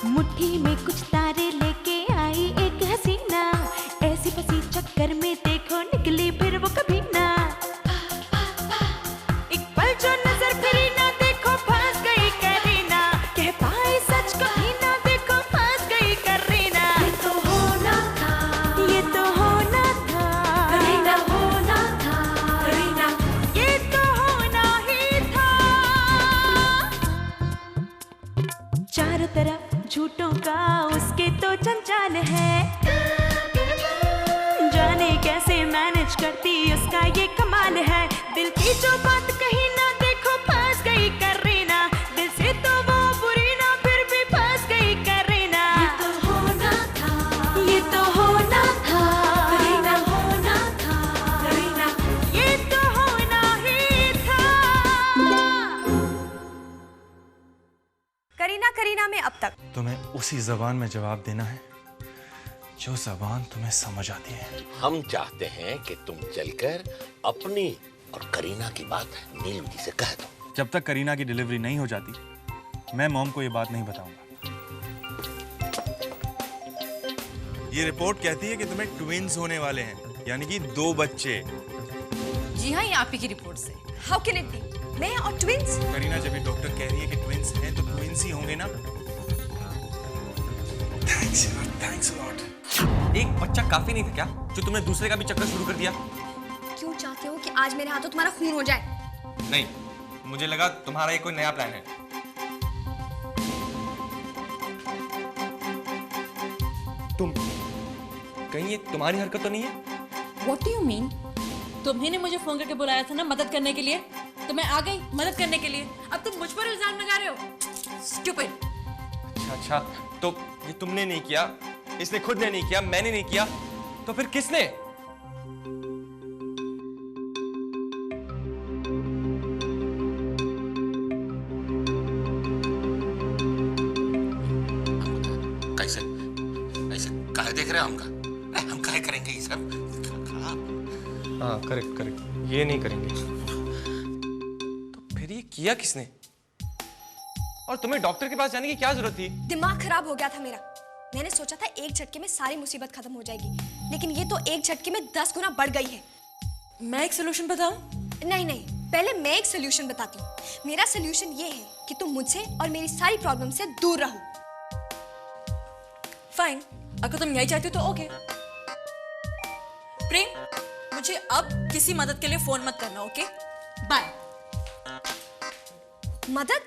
मुट्ठी में कुछ तारे लेके आई एक हसीना, ऐसी फंसी चक्कर में देखो निकली फिर वो कभी ना। एक पल जो नजर फिरी ना देखो फंस गई करीना, कह पाए सच कभी ना देखो फंस गई करीना। ये तो होना था, ये तो होना था करीना, होना था करीना, ये तो होना ही था। चारों तरफ झूठों का उसके तो जंजाल है, जाने कैसे मैनेज करती उसका ये कमाल है। दिल की जो बात कही ना देखो फंस गई करीना, दिल से तो वो बुरी ना फिर भी फंस गई करीना। ये तो होना था, ये तो होना था करीना, होना था करीना, ये तो होना ही था। करीना में अब तक तुम्हें उसी जबान में जवाब देना है जो जबान तुम्हें समझ आती है। हम चाहते हैं कि तुम चलकर अपनी और करीना की बात नीलम जी से कह दो। जब तक करीना की डिलीवरी नहीं हो जाती मैं मॉम को ये बात नहीं बताऊंगा। ये रिपोर्ट कहती है कि तुम्हें ट्विंस होने वाले हैं, यानी कि 2 बच्चे। जी हाँ, ये आप ही की रिपोर्ट से। How can it be? मैं और ट्विंस? करीना, जब ये डॉक्टर कह रही है कि ट्विंस हैं तो ट्विंस ही होंगे ना। Thanks a lot. एक बच्चा काफी नहीं था क्या जो तुमने दूसरे का भी चक्कर शुरू कर दिया? क्यों चाहते हो कि आज मेरे हाथों तुम्हारा खून हो जाए? नहीं, मुझे लगा तुम्हारा ये कोई नया प्लान है। तुम कहीं ये तुम्हारी हरकत तो नहीं है? What do you mean? तुम्ही ने मुझे फोन करके बुलाया था ना मदद करने के लिए, तो मैं आ गई मदद करने के लिए। अब तुम मुझ पर इल्जाम लगा रहे हो। Stupid. अच्छा, तो ये तुमने नहीं किया, इसने खुद ने नहीं किया, मैंने नहीं किया, तो फिर किसने? कैसे कैसे काहे देख रहे हो हमका? हम काहे करेंगे ये सब? हाँ, करेक्ट, ये नहीं करेंगे। तो फिर ये किया किसने? और तुम्हें डॉक्टर के पास जाने की क्या जरूरत थी? दिमाग खराब हो गया था मेरा। मैंने सोचा था एक झटके में सारी मुसीबत खत्म हो जाएगी, लेकिन ये तो एक झटके में 10 गुना बढ़ गई है। मैं एक सोल्यूशन बताऊं? नहीं, पहले मैं एक सोल्यूशन बताती हूँ। मेरा सोल्यूशन ये है कि तुम मुझसे और मेरी सारी प्रॉब्लम से दूर रहो। फाइन, अगर तुम यही चाहती हो तो ओके। प्रेम, मुझे अब किसी मदद के लिए फोन मत करना, ओके? बाय। मदद?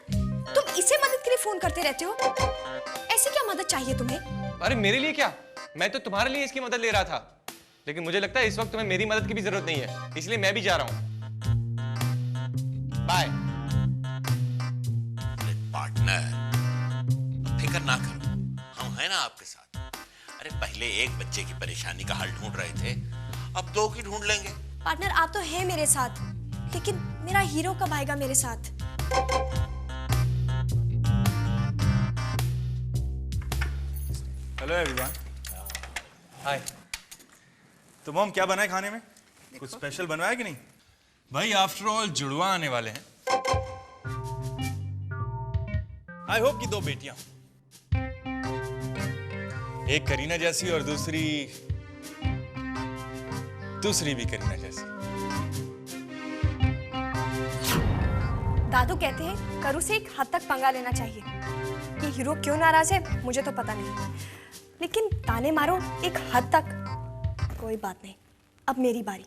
तुम इसे मदद के लिए फोन करते रहते हो? ऐसी क्या मदद चाहिए तुम्हें? अरे मेरे लिए क्या, मैं तो तुम्हारे लिए इसकी मदद ले रहा था, लेकिन मुझे लगता है इस वक्त तुम्हें मेरी मदद की भी जरूरत नहीं है, इसलिए मैं भी जा रहा हूँ। बाय। पार्टनर, फिक्र ना करो, हम हैं ना आपके साथ। अरे पहले एक बच्चे की परेशानी का हल ढूंढ रहे थे, अब 2 की ढूंढ लेंगे। पार्टनर, आप तो हैं मेरे साथ, लेकिन मेरा हीरो कब आएगा मेरे साथ? Hello everyone. हाय। तो मॉम क्या बना है खाने में? कुछ स्पेशल बनवाया कि नहीं? भाई आफ्टर ऑल जुड़वा आने वाले हैं। आई होप कि 2 बेटियां, एक करीना जैसी और दूसरी भी करीना जैसी। दादू कहते हैं करू से एक हद तक पंगा लेना चाहिए। ये हीरो क्यों नाराज है मुझे तो पता नहीं, लेकिन ताने मारो एक हद तक, कोई बात नहीं। अब मेरी बारी।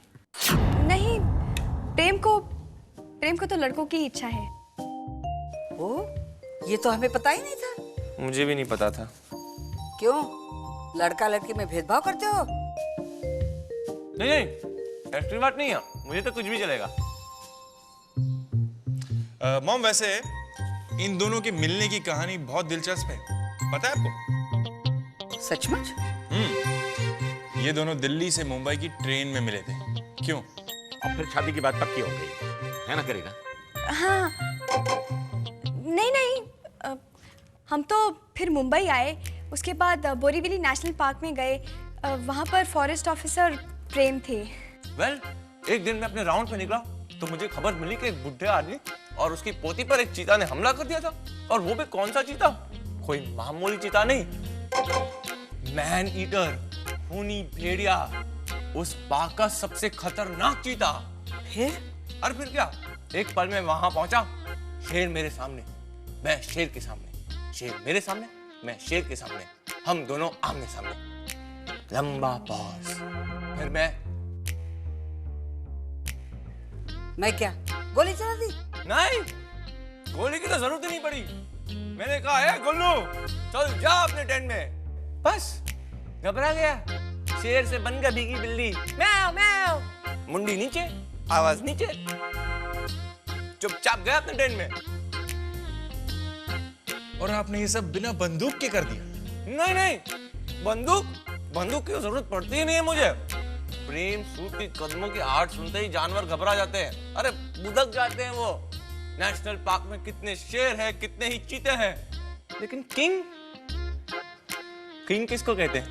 नहीं, प्रेम को तो लड़कों की इच्छा है। ओ, ये तो हमें पता ही नहीं था। मुझे भी नहीं पता था। क्यों, लड़का लड़की में भेदभाव करते हो? नहीं, ऐसी बात नहीं है, मुझे तो कुछ भी चलेगा। मॉम, वैसे इन दोनों के मिलने की कहानी बहुत दिलचस्प है, पता है आपको? सचमुच? ये दोनों दिल्ली से मुंबई की ट्रेन में मिले थे। क्यों? और फिर शादी की बात पक्की हो गई है ना करेगा? हाँ, नहीं, हम तो फिर मुंबई आए, उसके बाद बोरीवली नेशनल पार्क में गए। वहाँ पर फॉरेस्ट ऑफिसर प्रेम थे। वेल, एक दिन मैं अपने राउंड पे निकला तो मुझे खबर मिली कि एक बुढ़े आदमी और उसकी पोती पर एक चीता ने हमला कर दिया था। और वो भी कौन सा चीता? कोई मामूली चीता नहीं, मैन ईटर, खूनी भेड़िया, उस पाक का सबसे खतरनाक चीता। फिर? और फिर क्या, एक पल में वहां पहुंचा, शेर मेरे सामने, मैं शेर के सामने, शेर मेरे सामने, मैं शेर के सामने, हम दोनों आमने सामने। लंबा पॉज, फिर मैं क्या गोली चला दी? नहीं, गोली की तो जरूरत ही नहीं पड़ी। मैंने कहा है गुल्लू चल जा अपने टेंट में। बस घबरा गया, शेर से बन गया भीगी बिल्ली। म्याऊ म्याऊ, मुंडी नीचे, आवाज नीचे, चुपचाप गया अपने टेंट में। और आपने ये सब बिना बंदूक के कर दिया? नहीं नहीं, बंदूक की जरूरत पड़ती ही नहीं है मुझे। प्रेम सूद के कदमों की आहट सुनते ही जानवर घबरा जाते हैं, अरे बुदक जाते हैं वो। नेशनल पार्क में कितने शेर हैं, कितने ही चीते हैं, लेकिन किंग किसको कहते हैं?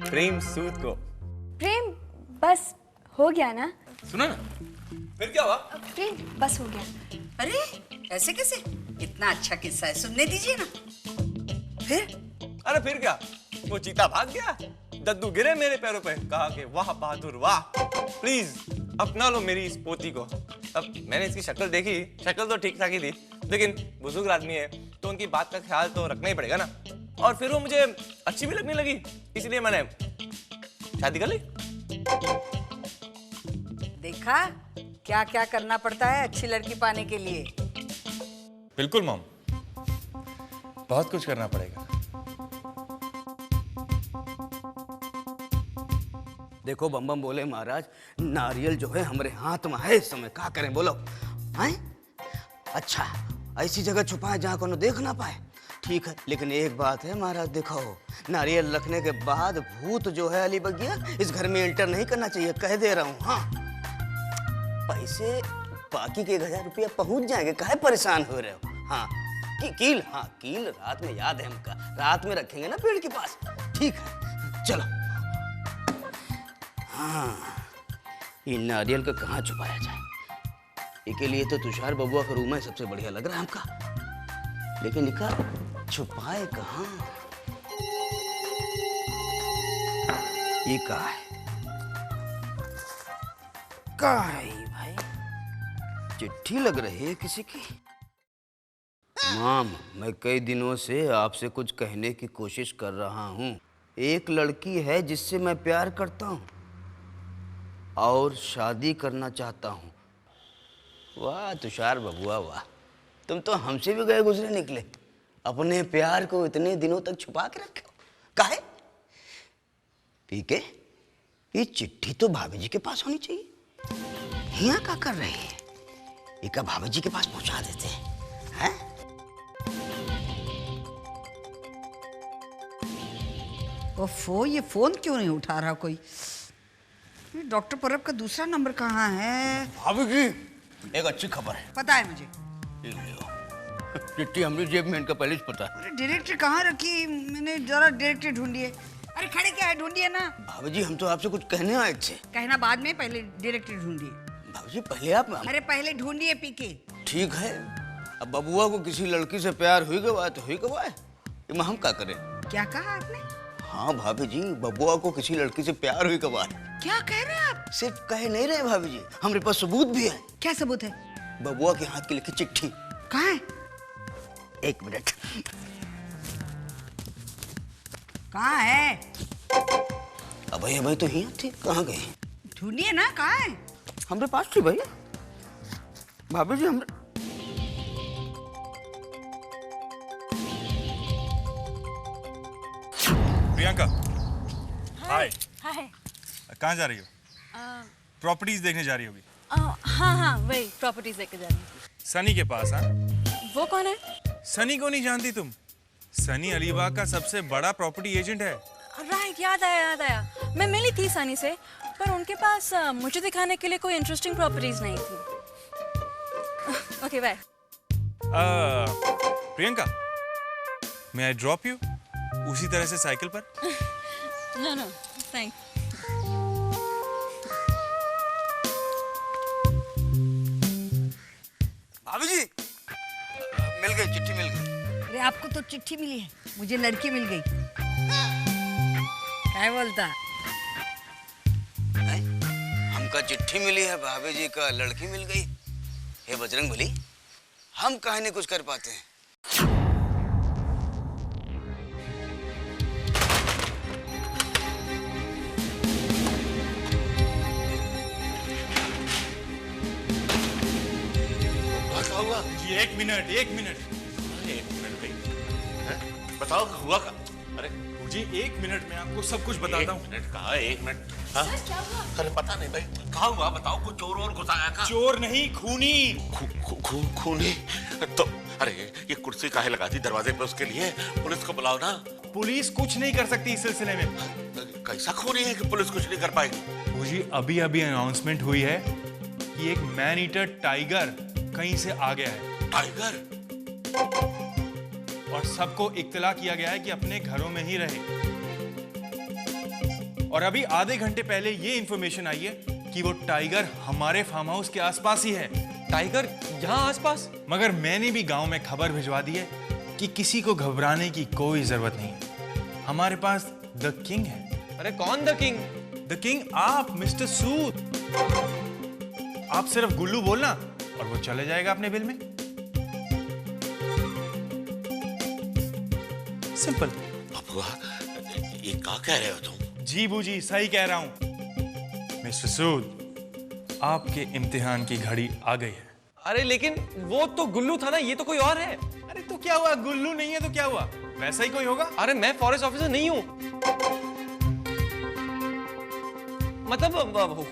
प्रेम सूद को। प्रेम बस हो गया ना? सुना ना, फिर क्या हुआ? प्रेम बस हो गया। अरे ऐसे कैसे? इतना अच्छा किस्सा है, सुनने दीजिए ना। फिर? अरे फिर क्या, वो चीता भाग गया, दद्दू गिरे मेरे पैरों पे, कहा कि वाह बहादुर वाह, प्लीज अपना लो मेरी इस पोती को। अब मैंने इसकी शक्ल देखी, शक्ल तो ठीक ठाक ही थी, लेकिन बुजुर्ग आदमी है तो उनकी बात का ख्याल तो रखना ही पड़ेगा ना। और फिर वो मुझे अच्छी भी लगने लगी, इसलिए मैंने शादी कर ली। देखा क्या क्या करना पड़ता है अच्छी लड़की पाने के लिए। बिल्कुल मॉम, बहुत कुछ करना पड़ेगा। देखो बम बम बोले महाराज, नारियल जो है हमारे हाथ में है इस समय, क्या करें बोलो? हैं? अच्छा, ऐसी जगह छुपाए जहाँ कोनो देख ना पाए, ठीक है। लेकिन एक बात है महाराज, देखो नारियल रखने के बाद भूत जो है अली बगिया इस घर में एंटर नहीं करना चाहिए, कह दे रहा हूँ। हाँ, पैसे बाकी के 1000 रुपया पहुंच जाएंगे, काहे परेशान हो रहे हो? हाँ, कील, हाँ कील रात में याद है हमका, रात में रखेंगे ना पेड़ के पास, ठीक है। चलो, हाँ, ये नारियल का कहाँ छुपाया जाए? इसके लिए तो तुषार बबुआ का रूम है, सबसे बढ़िया लग रहा है हमका, लेकिन इनका छुपाए कहाँ? ये कहाँ है? कहाँ है ये भाई? चिट्ठी लग रही है किसी की। माम, मैं कई दिनों से आपसे कुछ कहने की कोशिश कर रहा हूँ। एक लड़की है जिससे मैं प्यार करता हूँ और शादी करना चाहता हूँ। वाह तुषार बबुआ वाह, तुम तो हमसे भी गए गुजरे निकले, अपने प्यार को इतने दिनों तक छुपा के रखे हो। काहे? पीके, ये चिट्ठी तो भाभी जी के पास होनी चाहिए। यहाँ क्या कर रहे हैं? इका भाभी जी के पास पहुंचा देते हैं। ओफो, ये फोन क्यों नहीं उठा रहा कोई? डॉक्टर परब का दूसरा नंबर कहाँ है? भाभी जी, एक अच्छी खबर है। पता है मुझे। चिट्ठी हमारी जेब में, इनका पहले से पता है। अरे डायरेक्टरी कहाँ रखी? मैंने जरा डायरेक्टरी ढूंढी है। अरे खड़े क्या है, ढूंढिए ना। भाभी जी, हम तो आपसे कुछ कहने आए थे। कहना बाद में, पहले डायरेक्टरी ढूंढिए। भाभी जी पहले आप। अरे पहले ढूंढिए पीके। ठीक है, अब बबुआ को किसी लड़की से प्यार हुई गवा तो हुई गवा है, इमा हम क्या करें? क्या कहा आपने? हाँ भाभी जी, बबुआ को किसी लड़की से प्यार हुई गवा है। क्या कह रहे हैं आप? सिर्फ कह नहीं रहे भाभी जी, हमारे पास सबूत भी है। क्या सबूत है? बबुआ के हाथ की लिखी चिट्ठी। कहाँ है? एक मिनट। कहाँ है? अभय तो ही थे, कहाँ गए? ढूंढिए ना, कहाँ है? हमारे पास थी भाई भाभी जी। हम प्रियंका, हाय। हाय। कहाँ जा रही हो? प्रॉपर्टीज देखने जा रही होगी। हाँ हाँ, वही प्रॉपर्टीज लेके जा रही हूँ। सनी के पास? हाँ, वो कौन है? सनी को नहीं जानती तुम? सनी अलीबाग का सबसे बड़ा प्रॉपर्टी एजेंट है। राइट, याद आया। मैं मिली थी सनी से, पर उनके पास मुझे दिखाने के लिए कोई इंटरेस्टिंग प्रॉपर्टीज नहीं थी। Okay bye. Priyanka, may I drop you? उसी तरह से साइकिल पर? No thank. आपको तो चिट्ठी मिली है, मुझे लड़की मिल गई। क्या बोलता? हमका चिट्ठी मिली है, भाभी जी का लड़की मिल गई। हे बजरंगबली, हम काहे नहीं कुछ कर पाते हैं? जी एक मिनट एक मिनट भाई, बताओ हुआ का? अरे जी एक मिनट में आपको सब कुछ बताता हूँ। मिनट कहा, 1 मिनट। हाँ? अरे पता नहीं भाई, कहा हुआ बताओ। कुछ चोर और घुसाया का? चोर नहीं, खूनी। खूनी? तो अरे ये कुर्सी काहे लगा दी दरवाजे पे उसके लिए? पुलिस को बुलाओ ना। पुलिस कुछ नहीं कर सकती इस सिलसिले में। कैसा खूनी है कि पुलिस कुछ नहीं कर पाएगी? जी अभी अभी अनाउंसमेंट हुई है कि एक मैन ईटर टाइगर कहीं से आ गया है। टाइगर? और सबको इत्तला किया गया है कि अपने घरों में ही रहे। और अभी आधे घंटे पहले ये इंफॉर्मेशन आई है कि वो टाइगर हमारे फार्म हाउस के आसपास ही है। टाइगर यहाँ आसपास? मगर मैंने भी गांव में खबर भिजवा दी है कि किसी को घबराने की कोई जरूरत नहीं है। हमारे पास द किंग है। अरे कौन द किंग? द किंग आप, मिस्टर सूद। आप सिर्फ गुल्लू बोलना और वो चले जाएगा अपने बिल में। सिंपल। बबुआ, ये क्या कह रहे हो तुम? जी बूजी सही कह रहा हूं। मिस्टर सूद, आपके इम्तिहान की घड़ी आ गई है। अरे लेकिन वो तो गुल्लू था ना, ये तो कोई और है। अरे तो क्या हुआ, गुल्लू नहीं है तो क्या हुआ, वैसा ही कोई होगा। अरे मैं फॉरेस्ट ऑफिसर नहीं हूँ, मतलब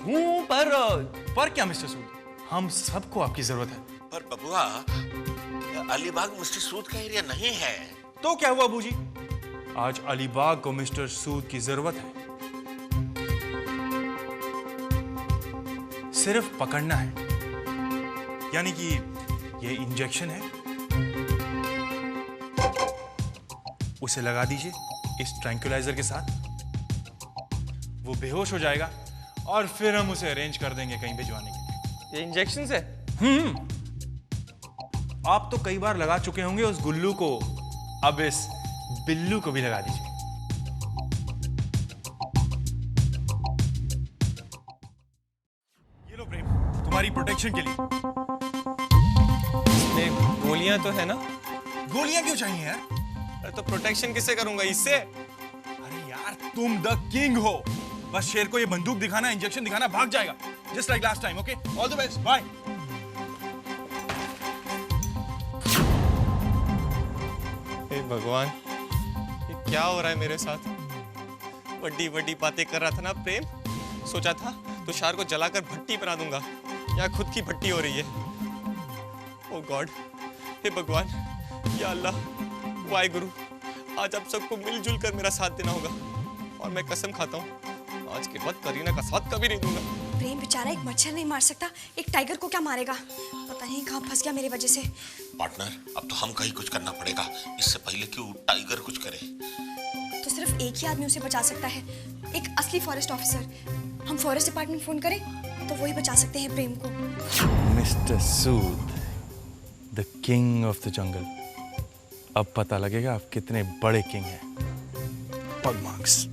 हूँ पर क्या मिस्टर सूद, हम सबको आपकी जरूरत है। पर बबुआ, अलीबाग मिस्टर सूद का एरिया नहीं है। तो क्या हुआ बूजी, आज अलीबाग को मिस्टर सूद की जरूरत है। सिर्फ पकड़ना है, यानी कि ये इंजेक्शन है, उसे लगा दीजिए इस ट्रैंक्विलाइजर के साथ। वो बेहोश हो जाएगा और फिर हम उसे अरेंज कर देंगे कहीं भिजवाने के लिए। ये इंजेक्शन से? आप तो कई बार लगा चुके होंगे उस गुल्लू को, अब इस बिल्लू को भी लगा दीजिए। ये लो प्रेम, तुम्हारी प्रोटेक्शन के लिए। इसमें गोलियां तो है ना? गोलियां क्यों चाहिए यार? अरे तो प्रोटेक्शन किससे करूंगा, इससे? अरे यार तुम द किंग हो, बस शेर को ये बंदूक दिखाना, इंजेक्शन दिखाना, भाग जाएगा। Just like last time. Okay, all the best, bye. हे भगवान, ये क्या हो रहा है मेरे साथ? बड़ी बड़ी बातें कर रहा था ना प्रेम, सोचा था तुषार को जलाकर भट्टी बना दूंगा, या खुद की भट्टी हो रही है। ओ गॉड, हे भगवान, या अल्लाह, वाहे गुरु, आज आप सबको मिलजुल कर मेरा साथ देना होगा। और मैं कसम खाता हूँ आज के बाद करीना का साथ कभी नहीं दूंगा। प्रेम बेचारा एक मच्छर नहीं मार सकता, एक टाइगर को क्या मारेगा? पता नहीं कहाँ फंस गया मेरी वजह से। पार्टनर, अब तो हम कहीं कुछ करना पड़ेगा, इससे पहले कि वो टाइगर कुछ करे। तो सिर्फ एक ही आदमी उसे बचा सकता है, एक असली फॉरेस्ट ऑफिसर। हम फॉरेस्ट डिपार्टमेंट फोन करें तो वही बचा सकते हैं प्रेम को। Mister Sood, the king of the jungle. अब पता लगेगा आप कितने बड़े किंग हैं। Pugmarks.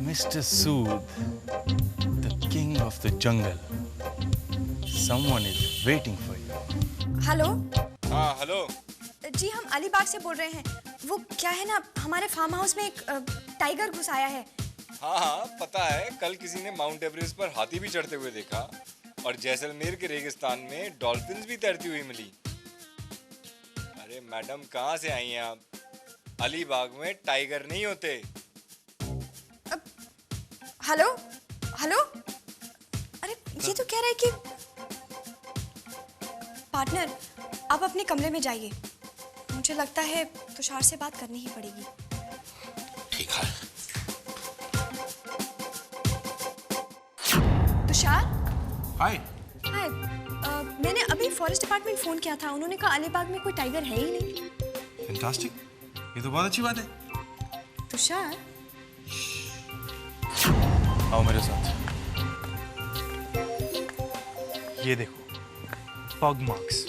Mr. Sood, the king of the jungle. Someone is waiting for you. Hello. हाँ हेलो। जी हम अलीबाग से बोल रहे हैं। वो क्या है ना, हमारे फार्म हाउस में एक टाइगर घुस आया है। हाँ पता है, कल किसी ने माउंट एवरेस्ट पर हाथी भी चढ़ते हुए देखा और जैसलमेर के रेगिस्तान में डॉल्फिन्स भी तैरती हुई मिली। अरे मैडम, कहाँ से आई हैं आप? अलीबाग में टाइगर नहीं होते। हेलो हेलो, अरे ये तो कह रहा है कि पार्टनर आप अपने कमरे में जाइए, मुझे लगता है तुषार से बात करनी ही पड़ेगी। ठीक है। तुषार। हाय। हाय, मैंने अभी फॉरेस्ट डिपार्टमेंट फोन किया था, उन्होंने कहा अलीबाग में कोई टाइगर है ही नहीं। फैंटास्टिक, ये तो बहुत अच्छी बात है। तुषार, आओ मेरे साथ। ये देखो पग मार्क्स,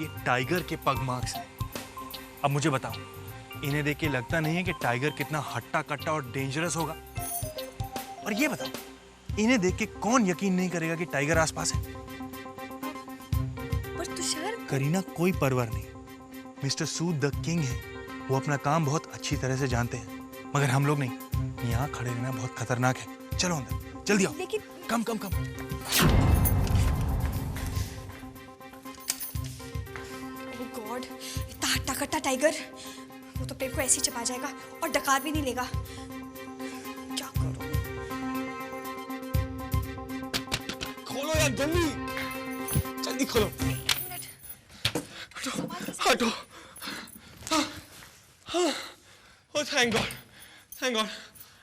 ये टाइगर के पग मार्क्स हैं। अब मुझे बताओ, इन्हें देख के लगता नहीं है कि टाइगर कितना हट्टा कट्टा और डेंजरस होगा? और ये बताओ, इन्हें देख के कौन यकीन नहीं करेगा कि टाइगर आसपास है? पर तुषार, करीना कोई परवाह नहीं, मिस्टर सूद द किंग है, वो अपना काम बहुत अच्छी तरह से जानते हैं, मगर हम लोग नहीं। यहाँ खड़े रहना बहुत खतरनाक है। चलो अंदर, जल्दी आओ। लेकिन कम कम कम। ओह गॉड, इतना हट्टा कट्टा टाइगर, वो तो पेड़ को ऐसे ही चबा जाएगा और डकार भी नहीं लेगा। क्या करूं? खोलो यार जल्दी, जल्दी खोलो। हटो। Oh thank God, thank God,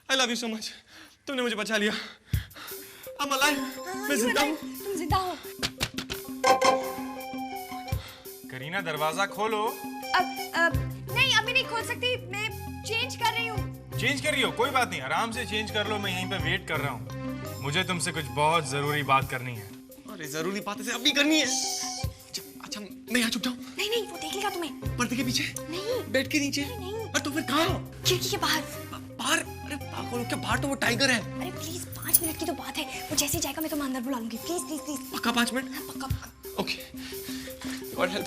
I love you so much. तुमने मुझे बचा लिया। I'm alive, मैं जिंदा हूँ। तुम जिंदा हो। करीना दरवाजा खोलो। अब नहीं, अभी नहीं खोल सकती, मैं चेंज कर रही हूँ। चेंज कर रही हो? कोई बात नहीं, आराम से चेंज कर लो, मैं यहीं पे वेट कर रहा हूँ। मुझे तुमसे कुछ बहुत जरूरी बात करनी है। अरे जरूरी बात है, अभी करनी है। अच्छा मैं यहाँ छुप जाऊँ? नहीं नहीं, वो देख लेगा तुम्हें। पर्दे के पीछे? नहीं। बेड के नीचे? नहीं। और तो फिर कहाँ हो? खिड़की के बाहर। बाहर? अरे पागल हो क्या, बाहर तो वो टाइगर है। अरे प्लीज, 5 मिनट की तो बात है, वो जैसे ही जाएगा मैं तुम्हें अंदर बुला लूंगी। Please please please. पक्का 5 मिनट? पक्का। Okay, god help.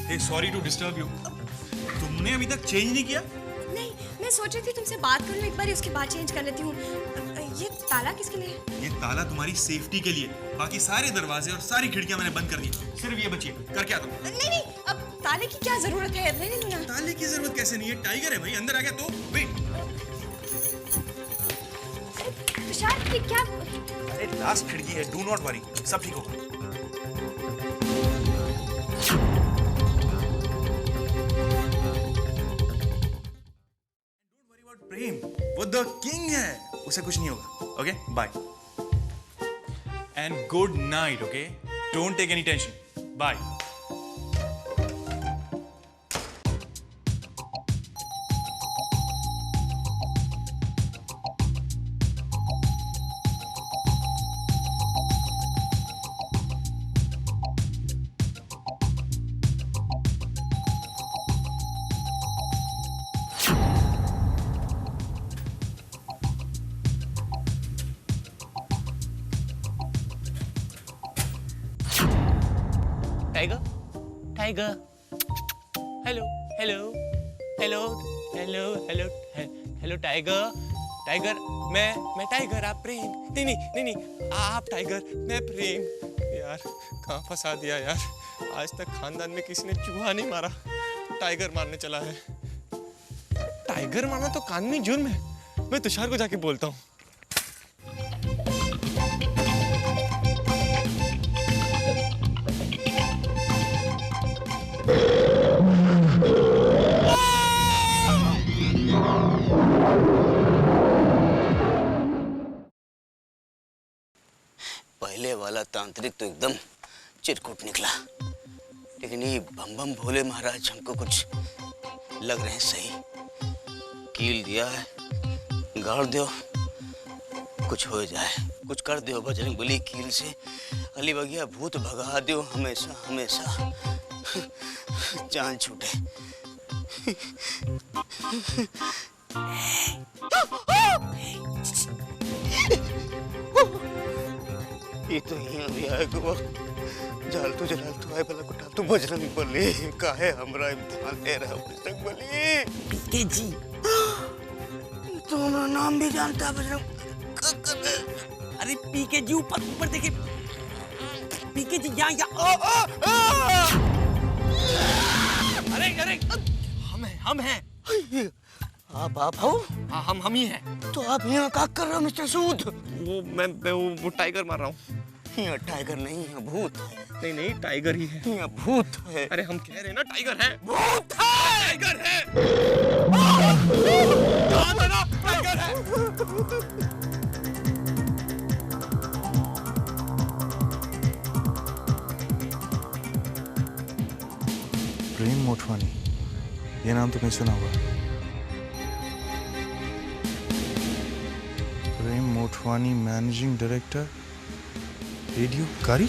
Hey sorry to disturb you. तुमने अभी तक चेंज नहीं किया? नहीं, मैं सोच रही थी तुमसे बात कर लूं एक बार, उसके बाद चेंज कर लेती हूँ। ये ताला किसके लिए है? ये ताला तुम्हारी सेफ्टी के लिए, बाकी सारे दरवाजे और सारी खिड़कियां मैंने बंद कर दी, सिर्फ ये बची है। कर क्या तुम? नहीं नहीं, अब ताले की क्या जरूरत है? लेने दो ना। ताले की जरूरत कैसे नहीं है? टाइगर है भाई, अंदर आ गया तो वेट। तुषार, ये क्या? अरे लास्ट खिड़की है, डू नॉट वरी, सब ठीक होगा। प्रेम, वो द किंग है, उसे कुछ नहीं होगा। Okay bye and good night. Okay, don't take any tension, bye. Tiger, tiger, hello hello hello hello hello hello tiger, tiger, मैं टाइगर, आप प्रेम। नहीं नहीं नहीं नहीं, आप टाइगर, मैं प्रेम। यार कहाँ फंसा दिया यार, आज तक खानदान में किसी ने चूहा नहीं मारा, टाइगर मारने चला है। टाइगर मारना तो कानूनी जुर्म है, मैं तुषार को जाके बोलता हूँ। पहले वाला तांत्रिक तो एकदम चिरकुट निकला, लेकिन ये बम बम भोले महाराज हमको कुछ लग रहे हैं सही। कील दिया है, गाड़ दो, कुछ हो जाए, कुछ कर दो बजरंग बली कील से। अली बगिया भूत भगा दो हमेशा हमेशा, जान छूटे। ये तो यहाँ भी आएगा, जाल तो जलाल तो आए भला कुटा तू बजरंग बली, काहे हमरा इम्तिहान ले रहा बजरंग बली? पीके जी, तो हमारा नाम भी जानता है बजरंग। अरे पीके जी, ऊपर ऊपर देखिए, पीके जी यहाँ। अरे अरे, हम हैं। आप हो? हाँ हम ही हैं। तो आप यहाँ क्या कर रहे हो मिस्टर सूद? वो टाइगर मार रहा हूँ। यहाँ टाइगर नहीं है, भूत है। नहीं टाइगर ही है। यहाँ भूत है। अरे हम कह रहे हैं ना टाइगर है। भूत है। टाइगर है। टाइगर है। प्रेम मोटवानी, ये नाम तो नहीं सुना हुआ। प्रेम मोटवानी, मैनेजिंग डायरेक्टर, रेडियो कारी।